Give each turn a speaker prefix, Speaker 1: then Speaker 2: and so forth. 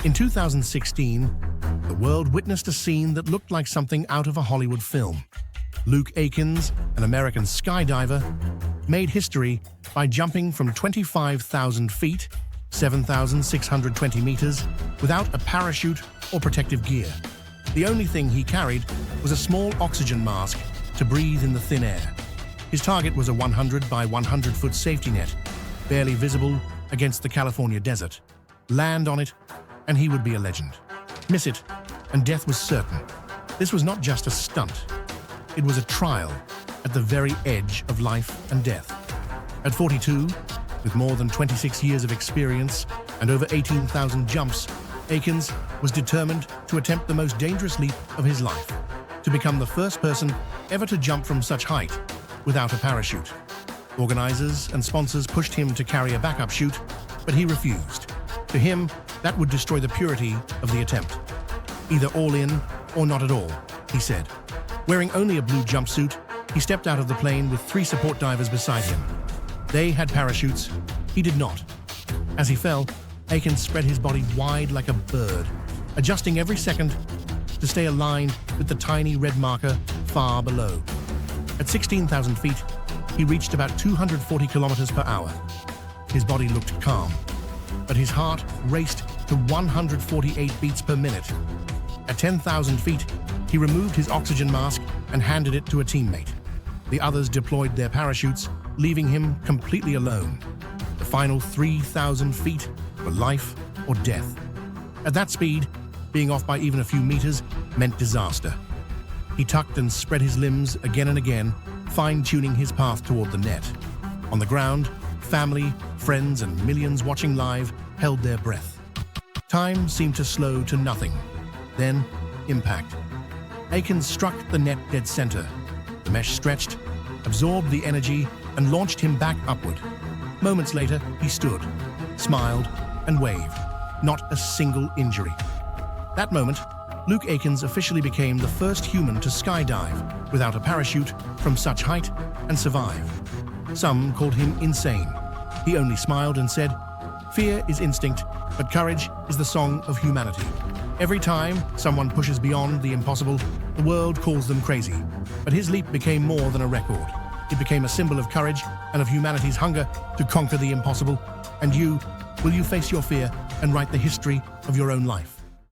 Speaker 1: In 2016, the world witnessed a scene that looked like something out of a Hollywood film. Luke Aikins, an American skydiver, made history by jumping from 25,000 feet, 7,620 meters, without a parachute or protective gear. The only thing he carried was a small oxygen mask to breathe in the thin air. His target was a 100 by 100-foot safety net, barely visible against the California desert. Land on it, and he would be a legend. Miss it, and death was certain. This was not just a stunt. It was a trial at the very edge of life and death. At 42, with more than 26 years of experience and over 18,000 jumps, Aikins was determined to attempt the most dangerous leap of his life, to become the first person ever to jump from such height without a parachute. Organizers and sponsors pushed him to carry a backup chute, but he refused. To him, that would destroy the purity of the attempt. Either all in or not at all, he said. Wearing only a blue jumpsuit, he stepped out of the plane with 3 support divers beside him. They had parachutes, he did not. As he fell, Aikins spread his body wide like a bird, adjusting every second to stay aligned with the tiny red marker far below. At 16,000 feet, he reached about 240 kilometers per hour. His body looked calm, but his heart raced to 148 beats per minute. At 10,000 feet, he removed his oxygen mask and handed it to a teammate. The others deployed their parachutes, leaving him completely alone. The final 3,000 feet were life or death. At that speed, being off by even a few meters meant disaster. He tucked and spread his limbs again and again, fine-tuning his path toward the net. On the ground, family, friends, and millions watching live held their breath. Time seemed to slow to nothing. Then, impact. Aikins struck the net dead center. The mesh stretched, absorbed the energy, and launched him back upward. Moments later, he stood, smiled, and waved. Not a single injury. That moment, Luke Aikins officially became the first human to skydive without a parachute from such height and survive. Some called him insane. He only smiled and said, "Fear is instinct, but courage is the song of humanity." Every time someone pushes beyond the impossible, the world calls them crazy. But his leap became more than a record. It became a symbol of courage and of humanity's hunger to conquer the impossible. And you, will you face your fear and write the history of your own life?